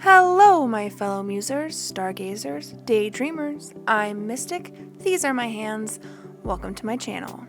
Hello, my fellow musers, stargazers, daydreamers. I'm Mystic. These are my hands. Welcome to my channel.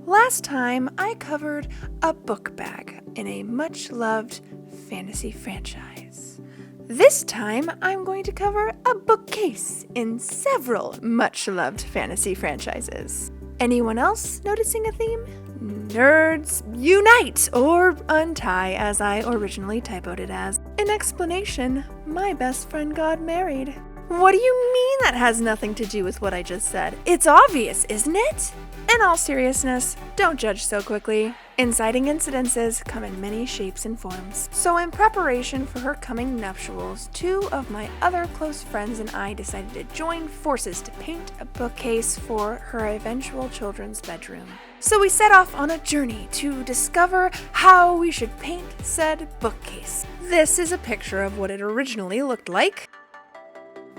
Last time, I covered a book bag in a much-loved fantasy franchise. This time, I'm going to cover a bookcase in several much-loved fantasy franchises. Anyone else noticing a theme? Nerds unite, or untie, as I originally typoed it as. An explanation, my best friend got married. What do you mean that has nothing to do with what I just said? It's obvious, isn't it? In all seriousness, don't judge so quickly. Inciting incidences come in many shapes and forms. So in preparation for her coming nuptials, two of my other close friends and I decided to join forces to paint a bookcase for her eventual children's bedroom. So we set off on a journey to discover how we should paint said bookcase. This is a picture of what it originally looked like.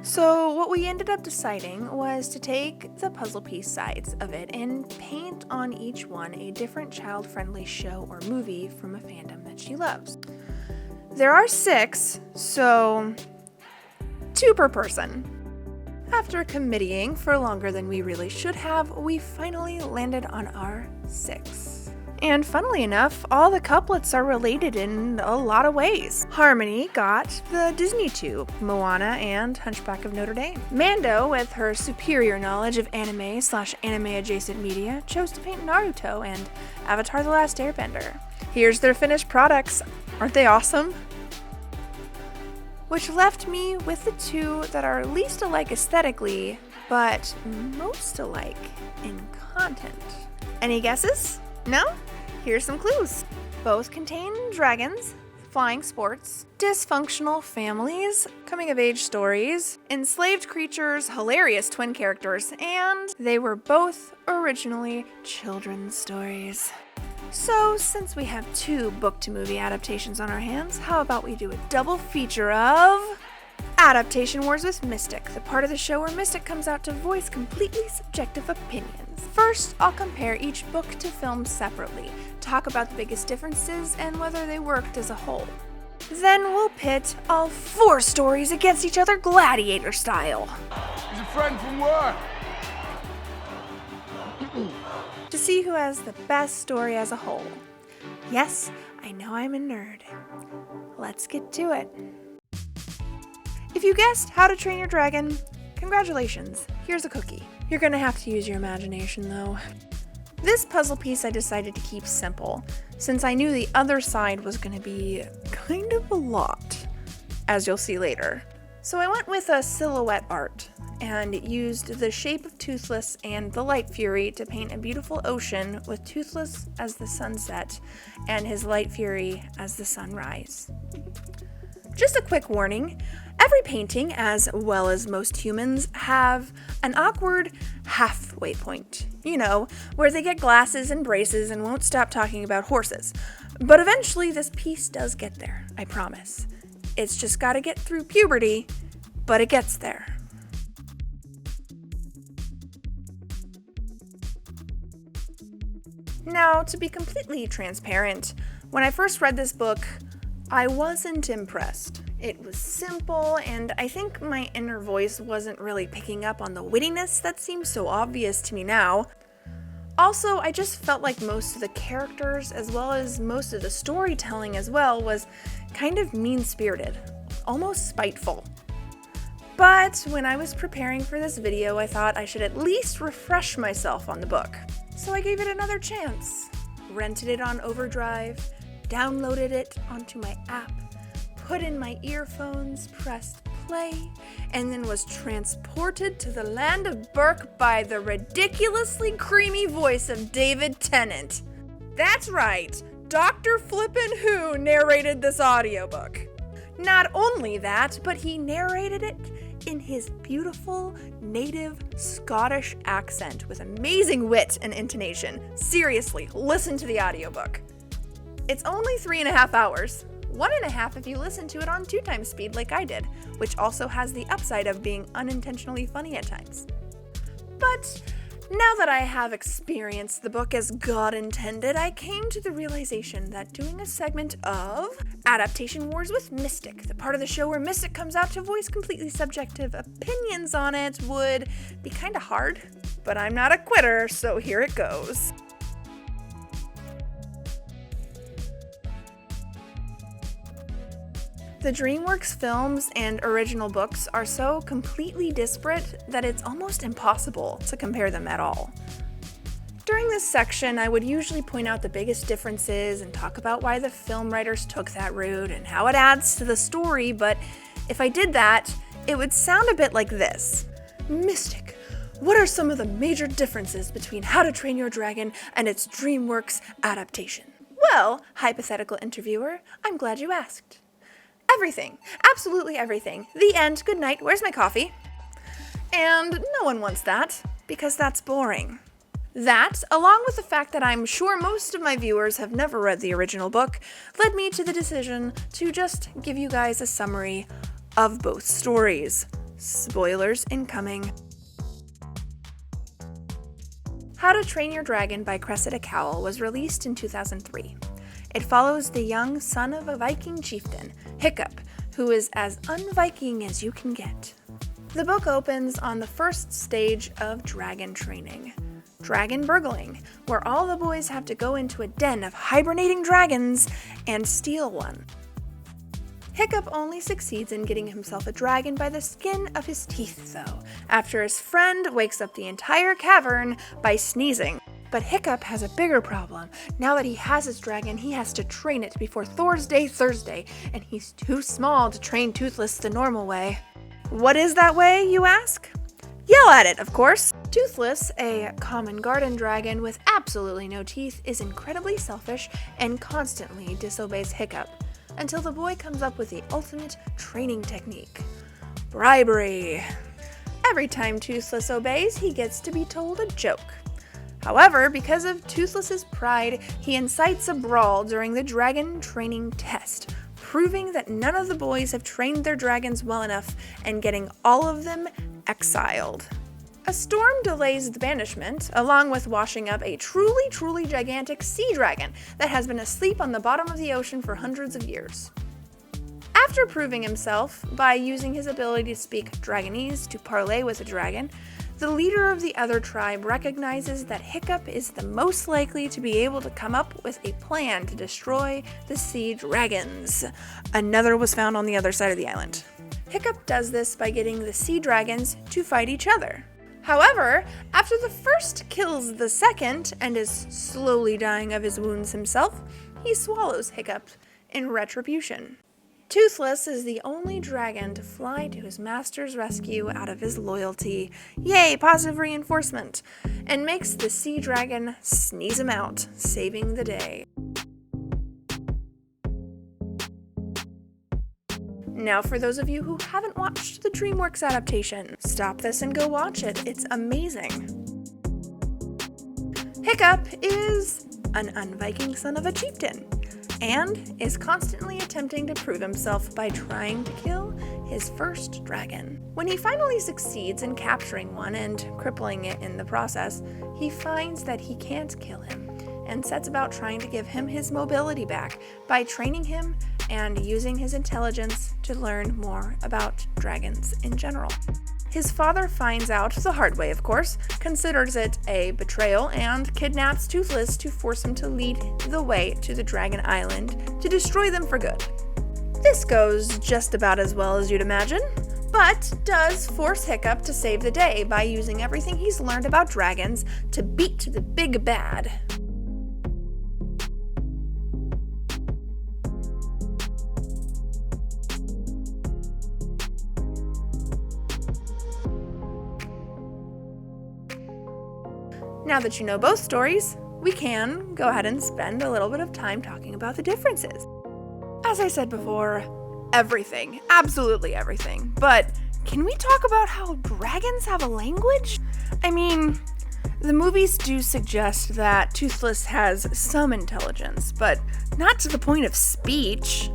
So what we ended up deciding was to take the puzzle piece sides of it and paint on each one a different child-friendly show or movie from a fandom that she loves. There are 6, so 2 per person. After committeeing for longer than we really should have, we finally landed on our 6. And funnily enough, all the couplets are related in a lot of ways. Harmony got the Disney tube, Moana and Hunchback of Notre Dame. Mando, with her superior knowledge of anime/anime adjacent media, chose to paint Naruto and Avatar: The Last Airbender. Here's their finished products. Aren't they awesome? Which left me with the 2 that are least alike aesthetically, but most alike in content. Any guesses? No? Here's some clues. Both contain dragons, flying sports, dysfunctional families, coming-of-age stories, enslaved creatures, hilarious twin characters, and they were both originally children's stories. So, since we have 2 book-to-movie adaptations on our hands, how about we do a double feature of Adaptation Wars with Mystic, the part of the show where Mystic comes out to voice completely subjective opinions. First, I'll compare each book to film separately, talk about the biggest differences and whether they worked as a whole. Then we'll pit all 4 stories against each other gladiator style. He's a friend from work. To see who has the best story as a whole. Yes, I know I'm a nerd. Let's get to it. If you guessed How to Train Your Dragon, congratulations, here's a cookie. You're gonna have to use your imagination though. This puzzle piece I decided to keep simple, since I knew the other side was gonna be kind of a lot, as you'll see later. So I went with a silhouette art, and used the shape of Toothless and the Light Fury to paint a beautiful ocean with Toothless as the sunset and his Light Fury as the sunrise. Just a quick warning, every painting, as well as most humans, have an awkward halfway point. You know, where they get glasses and braces and won't stop talking about horses. But eventually this piece does get there, I promise. It's just gotta get through puberty, but it gets there. Now, to be completely transparent, when I first read this book, I wasn't impressed. It was simple, and I think my inner voice wasn't really picking up on the wittiness that seems so obvious to me now. Also, I just felt like most of the characters, as well as most of the storytelling as well, was kind of mean-spirited, almost spiteful. But when I was preparing for this video, I thought I should at least refresh myself on the book. So I gave it another chance, rented it on Overdrive, downloaded it onto my app, put in my earphones, pressed play, and then was transported to the land of Burke by the ridiculously creamy voice of David Tennant. That's right, Dr. Flippin' Who narrated this audiobook. Not only that, but he narrated it in his beautiful native Scottish accent with amazing wit and intonation. Seriously, listen to the audiobook. It's only 3.5 hours. 1.5 if you listen to it on 2 times speed like I did, which also has the upside of being unintentionally funny at times. But now that I have experienced the book as God intended, I came to the realization that doing a segment of Adaptation Wars with Mystic, the part of the show where Mystic comes out to voice completely subjective opinions on it would be kinda hard, but I'm not a quitter, so here it goes. The DreamWorks films and original books are so completely disparate that it's almost impossible to compare them at all. During this section, I would usually point out the biggest differences and talk about why the film writers took that route and how it adds to the story, but if I did that, it would sound a bit like this. Mystic, what are some of the major differences between How to Train Your Dragon and its DreamWorks adaptation? Well, hypothetical interviewer, I'm glad you asked. Everything. Absolutely everything. The end. Good night. Where's my coffee? And no one wants that, because that's boring. That, along with the fact that I'm sure most of my viewers have never read the original book, led me to the decision to just give you guys a summary of both stories. Spoilers incoming. How to Train Your Dragon by Cressida Cowell was released in 2003. It follows the young son of a Viking chieftain, Hiccup, who is as un-Viking as you can get. The book opens on the first stage of dragon training, dragon burgling, where all the boys have to go into a den of hibernating dragons and steal one. Hiccup only succeeds in getting himself a dragon by the skin of his teeth, though, after his friend wakes up the entire cavern by sneezing. But Hiccup has a bigger problem. Now that he has his dragon, he has to train it before Thor's Day Thursday, and he's too small to train Toothless the normal way. What is that way, you ask? Yell at it, of course! Toothless, a common garden dragon with absolutely no teeth, is incredibly selfish and constantly disobeys Hiccup, until the boy comes up with the ultimate training technique: bribery. Every time Toothless obeys, he gets to be told a joke. However, because of Toothless's pride, he incites a brawl during the dragon training test, proving that none of the boys have trained their dragons well enough and getting all of them exiled. A storm delays the banishment, along with washing up a truly gigantic sea dragon that has been asleep on the bottom of the ocean for hundreds of years. After proving himself by using his ability to speak Dragonese to parley with a dragon, the leader of the other tribe recognizes that Hiccup is the most likely to be able to come up with a plan to destroy the sea dragons. Another was found on the other side of the island. Hiccup does this by getting the sea dragons to fight each other. However, after the first kills the second and is slowly dying of his wounds himself, he swallows Hiccup in retribution. Toothless is the only dragon to fly to his master's rescue out of his loyalty, yay, positive reinforcement, and makes the sea dragon sneeze him out, saving the day. Now for those of you who haven't watched the DreamWorks adaptation, stop this and go watch it, it's amazing. Hiccup is an un-Viking son of a chieftain, and is constantly attempting to prove himself by trying to kill his first dragon. When he finally succeeds in capturing one and crippling it in the process, he finds that he can't kill him, and sets about trying to give him his mobility back by training him and using his intelligence to learn more about dragons in general. His father finds out, the hard way of course, considers it a betrayal, and kidnaps Toothless to force him to lead the way to the Dragon Island to destroy them for good. This goes just about as well as you'd imagine, but does force Hiccup to save the day by using everything he's learned about dragons to beat the big bad. Now that you know both stories, we can go ahead and spend a little bit of time talking about the differences. As I said before, everything, absolutely everything. But can we talk about how dragons have a language? I mean, the movies do suggest that Toothless has some intelligence, but not to the point of speech.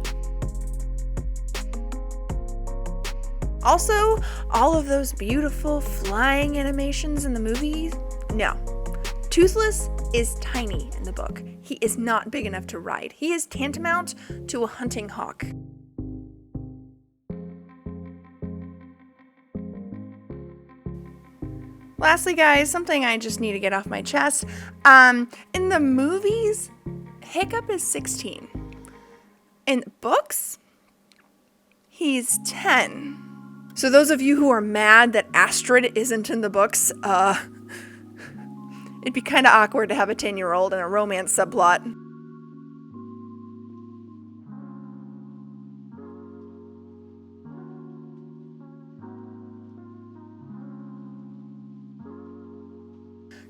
Also, all of those beautiful flying animations in the movies, no. Toothless is tiny in the book. He is not big enough to ride. He is tantamount to a hunting hawk. Lastly, guys, something I just need to get off my chest. In the movies, Hiccup is 16. In the books, he's 10. So those of you who are mad that Astrid isn't in the books, it'd be kind of awkward to have a 10-year-old and a romance subplot.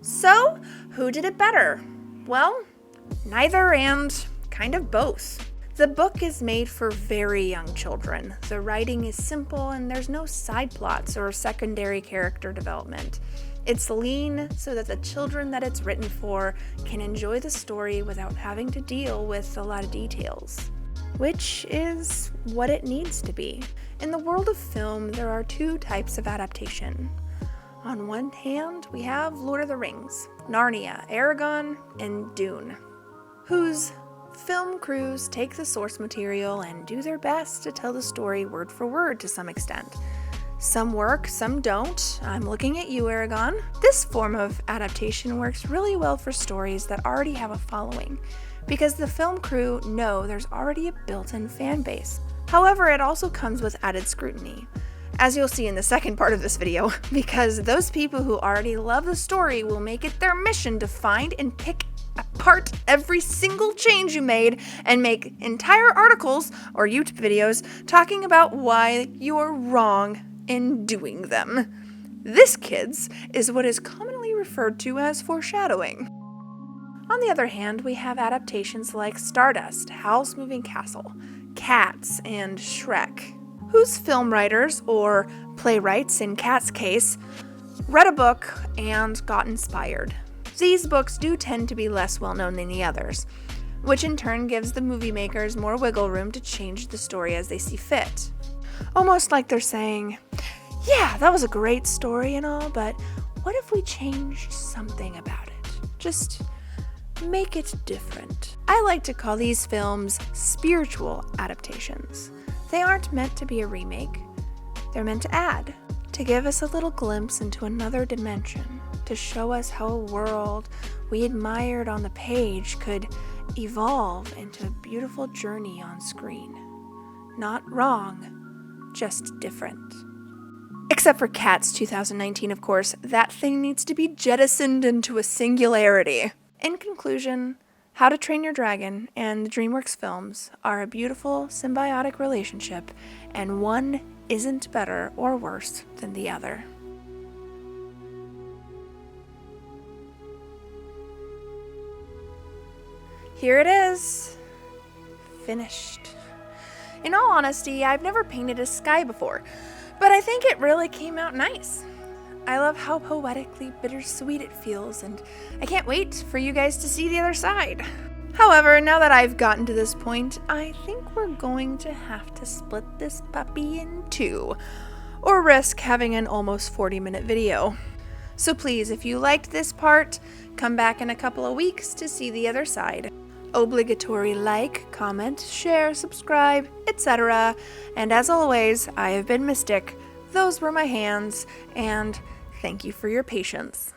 So, who did it better? Well, neither and kind of both. The book is made for very young children. The writing is simple and there's no side plots or secondary character development. It's lean so that the children that it's written for can enjoy the story without having to deal with a lot of details, which is what it needs to be. In the world of film, there are two types of adaptation. On one hand, we have Lord of the Rings, Narnia, Aragon, and Dune, whose film crews take the source material and do their best to tell the story word for word to some extent. Some work, some don't. I'm looking at you, Aragon. This form of adaptation works really well for stories that already have a following, because the film crew know there's already a built-in fan base. However, it also comes with added scrutiny, as you'll see in the second part of this video, because those people who already love the story will make it their mission to find and pick apart every single change you made and make entire articles or YouTube videos talking about why you're wrong in doing them. This, kids, is what is commonly referred to as foreshadowing. On the other hand, we have adaptations like Stardust, Howl's Moving Castle, Cats, and Shrek, whose film writers, or playwrights in Cat's case, read a book and got inspired. These books do tend to be less well-known than the others, which in turn gives the movie makers more wiggle room to change the story as they see fit. Almost like they're saying, yeah, that was a great story and all, but what if we changed something about it? Just make it different. I like to call these films spiritual adaptations. They aren't meant to be a remake. They're meant to add, to give us a little glimpse into another dimension, to show us how a world we admired on the page could evolve into a beautiful journey on screen. Not wrong, just different. Except for Cats 2019, of course, that thing needs to be jettisoned into a singularity. In conclusion, How to Train Your Dragon and the DreamWorks films are a beautiful symbiotic relationship, and one isn't better or worse than the other. Here it is, finished. In all honesty, I've never painted a sky before, but I think it really came out nice. I love how poetically bittersweet it feels, and I can't wait for you guys to see the other side. However, now that I've gotten to this point, I think we're going to have to split this puppy in two, or risk having an almost 40-minute video. So please, if you liked this part, come back in a couple of weeks to see the other side. Obligatory like, comment, share, subscribe, etc. And as always, I have been Mystic. Those were my hands, and thank you for your patience.